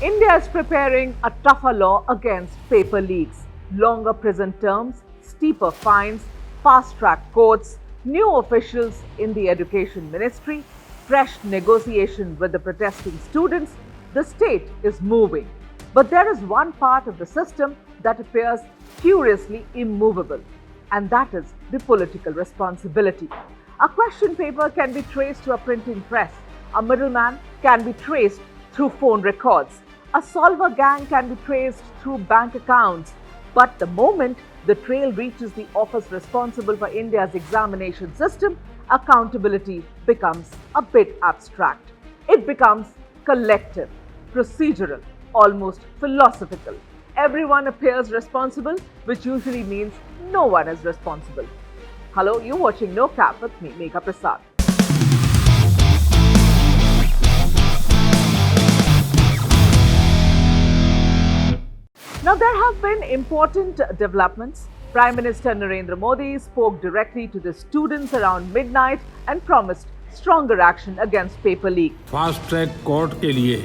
India is preparing a tougher law against paper leaks, longer prison terms, steeper fines, fast-track courts, new officials in the Education Ministry, fresh negotiation with the protesting students. The state is moving. But there is one part of the system that appears curiously immovable, and that is the political responsibility. A question paper can be traced to a printing press. A middleman can be traced through phone records. A solver gang can be traced through bank accounts. But the moment the trail reaches the office responsible for India's examination system, accountability becomes a bit abstract. It becomes collective, procedural, almost philosophical. Everyone appears responsible, which usually means no one is responsible. Hello, you're watching No Cap with me, Megha Prasad. Now, there have been important developments. Prime Minister Narendra Modi spoke directly to the students around midnight and promised stronger action against paper leak. Fast track court के लिए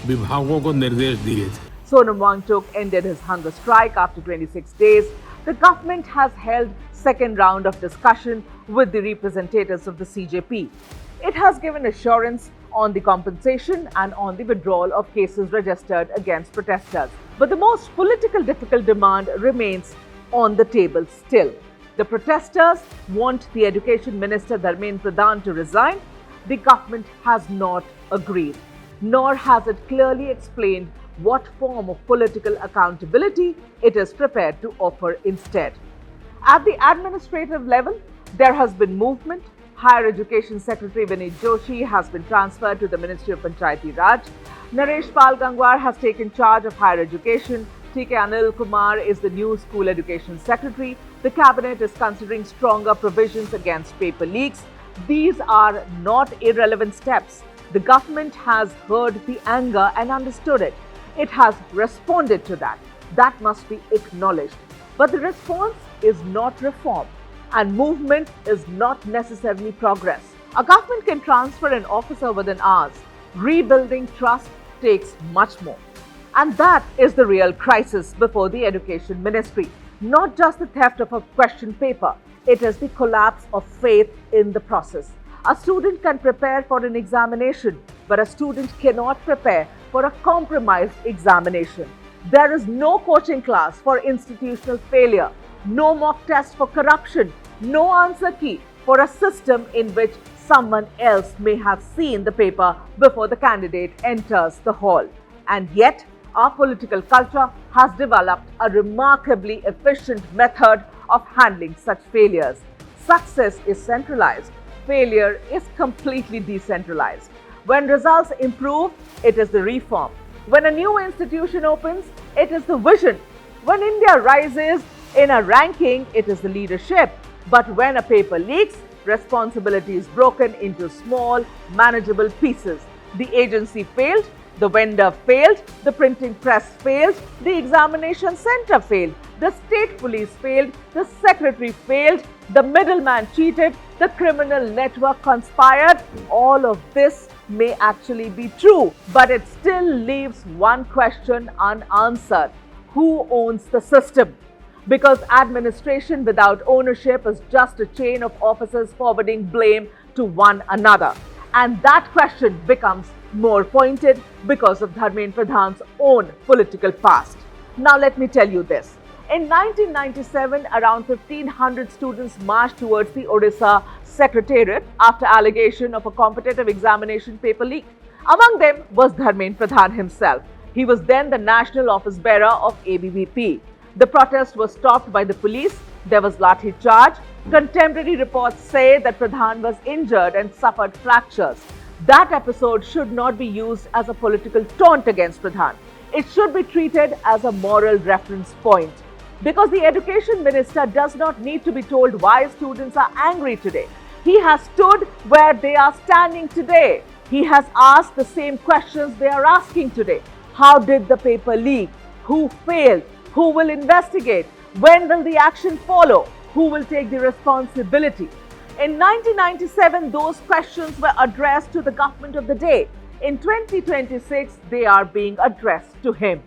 विभागों को निर्देश दिए थे. Sonam Wangchuk ended his hunger strike after 26 days. The government has held second round of discussion with the representatives of the CJP. It has given assurance on the compensation and on the withdrawal of cases registered against protesters. But the most political difficult demand remains on the table still. The protesters want the Education Minister Dharmendra Pradhan to resign. The government has not agreed, nor has it clearly explained what form of political accountability it is prepared to offer instead. At the administrative level, there has been movement. Higher Education Secretary Vinit Joshi has been transferred to the Ministry of Panchayati Raj. Naresh Pal Gangwar has taken charge of higher education. T.K. Anil Kumar is the new School Education Secretary. The cabinet is considering stronger provisions against paper leaks. These are not irrelevant steps. The government has heard the anger and understood it. It has responded to that. That must be acknowledged. But the response is not reform, and movement is not necessarily progress. A government can transfer an officer within hours. Rebuilding trust takes much more. And that is the real crisis before the Education Ministry. Not just the theft of a question paper, it is the collapse of faith in the process. A student can prepare for an examination, but a student cannot prepare for a compromised examination. There is no coaching class for institutional failure, no mock test for corruption, no answer key for a system in which someone else may have seen the paper before the candidate enters the hall. And yet, our political culture has developed a remarkably efficient method of handling such failures. Success is centralized, failure is completely decentralized. When results improve, it is the reform. When a new institution opens, it is the vision. When India rises in a ranking, it is the leadership. But when a paper leaks, responsibility is broken into small, manageable pieces. The agency failed, the vendor failed, the printing press failed, the examination center failed, the state police failed, the secretary failed, the middleman cheated, the criminal network conspired. All of this may actually be true, but it still leaves one question unanswered. Who owns the system? Because administration without ownership is just a chain of officers forwarding blame to one another. And that question becomes more pointed because of Dharmendra Pradhan's own political past. Now let me tell you this. In 1997, around 1,500 students marched towards the Odisha Secretariat after allegation of a competitive examination paper leak. Among them was Dharmendra Pradhan himself. He was then the national office bearer of ABVP. The protest was stopped by the police. There was lathi charge. Contemporary reports say that Pradhan was injured and suffered fractures. That episode should not be used as a political taunt against Pradhan. It should be treated as a moral reference point. Because the Education Minister does not need to be told why students are angry today. He has stood where they are standing today. He has asked the same questions they are asking today. How did the paper leak? Who failed? Who will investigate? When will the action follow? Who will take the responsibility? In 1997, those questions were addressed to the government of the day. In 2026, they are being addressed to him.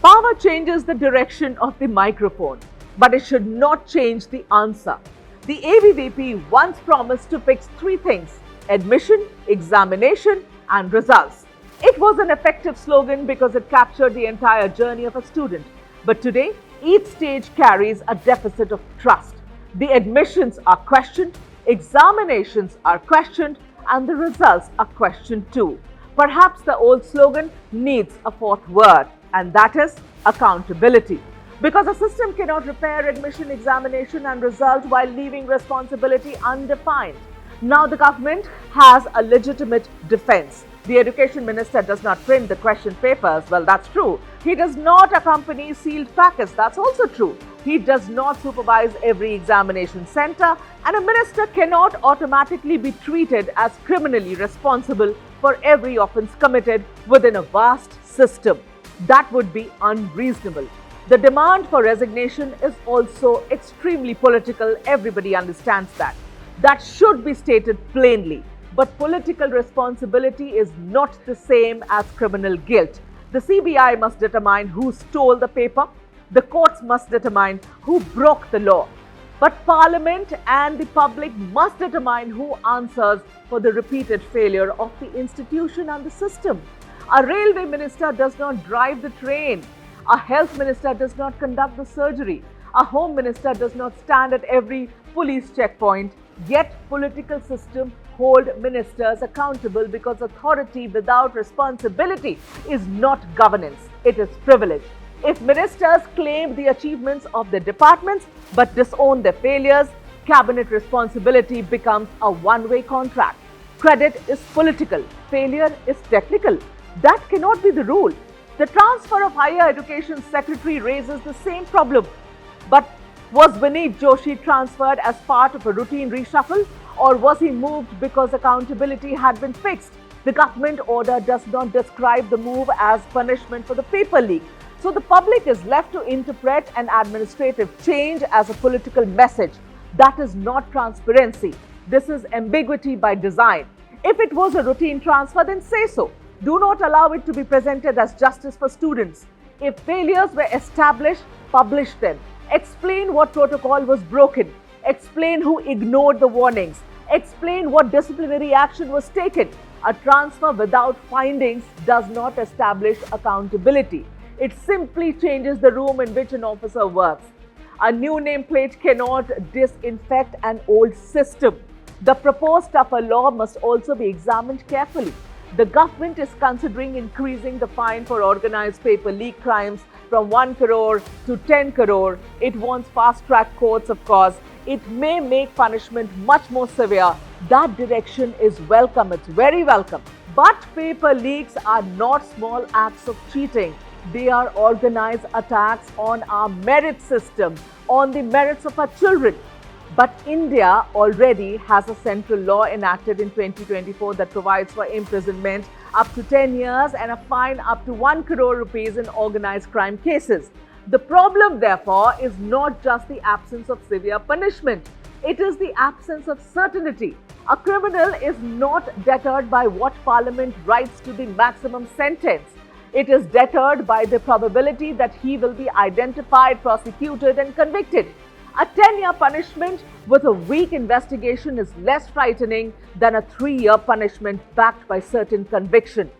Power changes the direction of the microphone, but it should not change the answer. The ABVP once promised to fix three things: admission, examination, and results. It was an effective slogan because it captured the entire journey of a student. But today, each stage carries a deficit of trust. The admissions are questioned, examinations are questioned, and the results are questioned too. Perhaps the old slogan needs a fourth word, and that is accountability. Because a system cannot repair admission, examination, and result while leaving responsibility undefined. Now the government has a legitimate defense. The education minister does not print the question papers. Well, that's true. He does not accompany sealed packets. That's also true. He does not supervise every examination center, and a minister cannot automatically be treated as criminally responsible for every offense committed within a vast system. That would be unreasonable. The demand for resignation is also extremely political. Everybody understands that. That should be stated plainly. But political responsibility is not the same as criminal guilt. The CBI must determine who stole the paper. The courts must determine who broke the law. But Parliament and the public must determine who answers for the repeated failure of the institution and the system. A railway minister does not drive the train. A health minister does not conduct the surgery. A home minister does not stand at every police checkpoint. Yet political system hold ministers accountable because authority without responsibility is not governance, it is privilege. If ministers claim the achievements of their departments but disown their failures, cabinet responsibility becomes a one-way contract. Credit is political, failure is technical. That cannot be the rule. The transfer of Higher Education Secretary raises the same problem. But was Vineet Joshi transferred as part of a routine reshuffle, or was he moved because accountability had been fixed? The government order does not describe the move as punishment for the paper leak. So the public is left to interpret an administrative change as a political message. That is not transparency. This is ambiguity by design. If it was a routine transfer, then say so. Do not allow it to be presented as justice for students. If failures were established, publish them. Explain what protocol was broken. Explain who ignored the warnings. Explain what disciplinary action was taken. A transfer without findings does not establish accountability. It simply changes the room in which an officer works. A new nameplate cannot disinfect an old system. The proposed tougher law must also be examined carefully. The government is considering increasing the fine for organized paper leak crimes from 1 crore to 10 crore. It wants fast-track courts, of course. It may make punishment much more severe. That direction is welcome. It's very welcome. But paper leaks are not small acts of cheating. They are organized attacks on our merit system, on the merits of our children. But India already has a central law enacted in 2024 that provides for imprisonment up to 10 years and a fine up to 1 crore rupees in organized crime cases. The problem, therefore, is not just the absence of severe punishment. It is the absence of certainty. A criminal is not deterred by what Parliament writes to the maximum sentence. It is deterred by the probability that he will be identified, prosecuted, and convicted. A 10-year punishment with a weak investigation is less frightening than a 3-year punishment backed by certain conviction.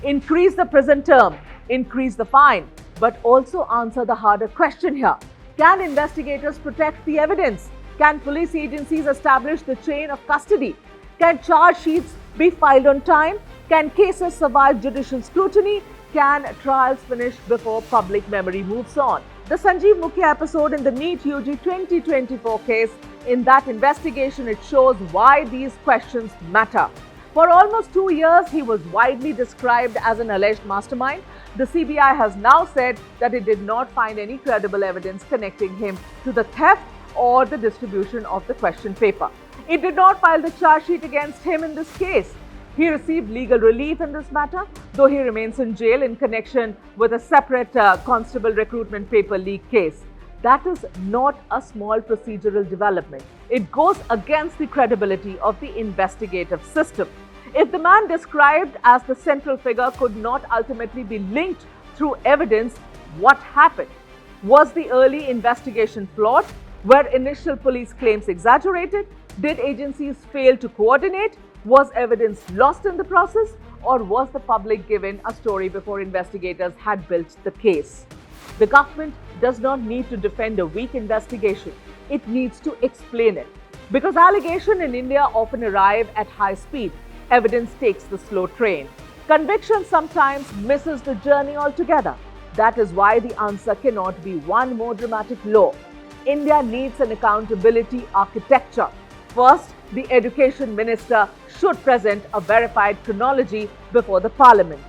Increase the prison term, increase the fine, but also answer the harder question here. Can investigators protect the evidence? Can police agencies establish the chain of custody? Can charge sheets be filed on time? Can cases survive judicial scrutiny? Can trials finish before public memory moves on? The Sanjeev Mukhya episode in the NEET UG 2024 case, in that investigation, it shows why these questions matter. For almost 2 years, he was widely described as an alleged mastermind. The CBI has now said that it did not find any credible evidence connecting him to the theft or the distribution of the question paper. It did not file the charge sheet against him in this case. He received legal relief in this matter, though he remains in jail in connection with a separate constable recruitment paper leak case. That is not a small procedural development. It goes against the credibility of the investigative system. If the man described as the central figure could not ultimately be linked through evidence, what happened? Was the early investigation flawed? Were initial police claims exaggerated? Did agencies fail to coordinate? Was evidence lost in the process? Or was the public given a story before investigators had built the case? The government does not need to defend a weak investigation. It needs to explain it. Because allegations in India often arrive at high speed, evidence takes the slow train. Conviction sometimes misses the journey altogether. That is why the answer cannot be one more dramatic law. India needs an accountability architecture. First, the education minister should present a verified chronology before the parliament.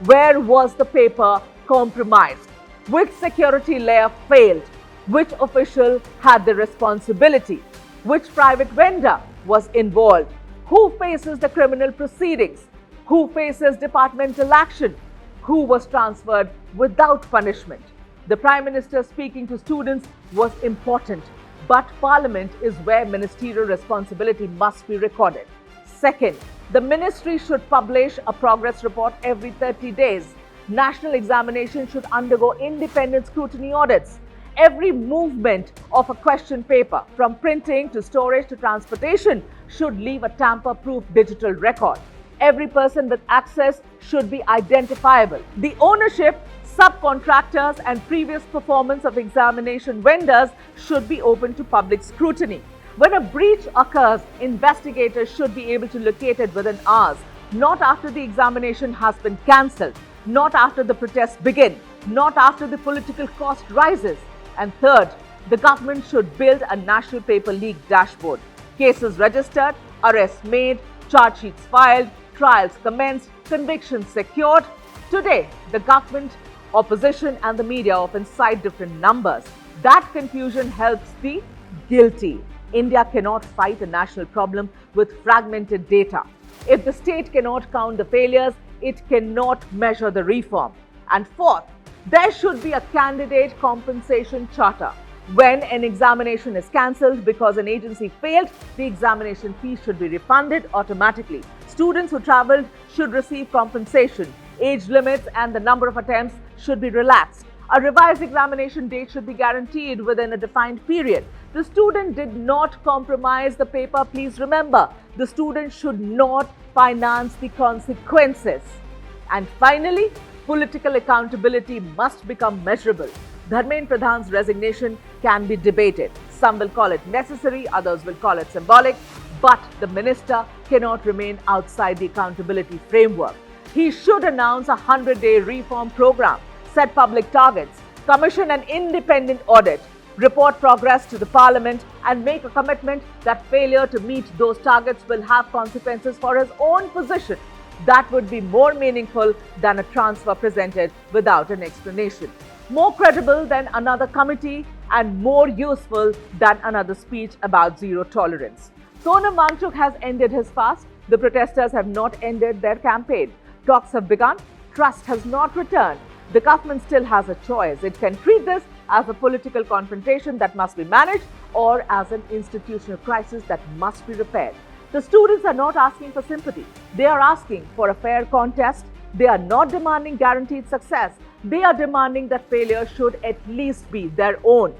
Where was the paper compromised? Which security layer failed? Which official had the responsibility? Which private vendor was involved? Who faces the criminal proceedings? Who faces departmental action? Who was transferred without punishment? The Prime Minister speaking to students was important, but Parliament is where ministerial responsibility must be recorded. Second, the ministry should publish a progress report every 30 days. National examination should undergo independent scrutiny audits. Every movement of a question paper, from printing to storage to transportation, should leave a tamper-proof digital record. Every person with access should be identifiable. The ownership, subcontractors and previous performance of examination vendors should be open to public scrutiny. When a breach occurs, investigators should be able to locate it within hours, not after the examination has been cancelled, not after the protests begin, not after the political cost rises. And third, the government should build a national paper leak dashboard. Cases registered, arrests made, charge sheets filed, trials commenced, convictions secured. Today, the government, opposition and the media often cite different numbers. That confusion helps the guilty. India cannot fight a national problem with fragmented data. If the state cannot count the failures, it cannot measure the reform. And fourth, there should be a candidate compensation charter. When an examination is cancelled because an agency failed, the examination fee should be refunded automatically. Students who travelled should receive compensation. Age limits and the number of attempts should be relaxed. A revised examination date should be guaranteed within a defined period. The student did not compromise the paper, please remember. The student should not finance the consequences. And finally, political accountability must become measurable. Dharmendra Pradhan's resignation can be debated. Some will call it necessary, others will call it symbolic. But the minister cannot remain outside the accountability framework. He should announce a 100-day reform program, set public targets, commission an independent audit, report progress to the parliament, and make a commitment that failure to meet those targets will have consequences for his own position. That would be more meaningful than a transfer presented without an explanation. More credible than another committee and more useful than another speech about zero tolerance. Sonam Wangchuk has ended his fast. The protesters have not ended their campaign. Talks have begun. Trust has not returned. The government still has a choice. It can treat this as a political confrontation that must be managed or as an institutional crisis that must be repaired. The students are not asking for sympathy. They are asking for a fair contest. They are not demanding guaranteed success. They are demanding that failure should at least be their own.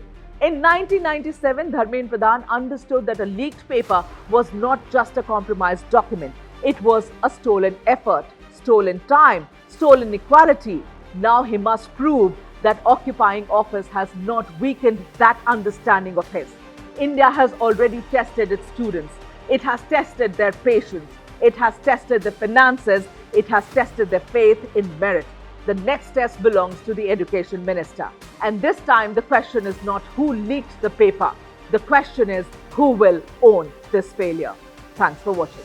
In 1997, Dharmendra Pradhan understood that a leaked paper was not just a compromised document. It was a stolen effort, stolen time, stolen equality. Now he must prove that occupying office has not weakened that understanding of his. India has already tested its students. It has tested their patience. It has tested their finances. It has tested their faith in merit. The next test belongs to the education minister. And this time the question is not who leaked the paper. The question is who will own this failure. Thanks for watching.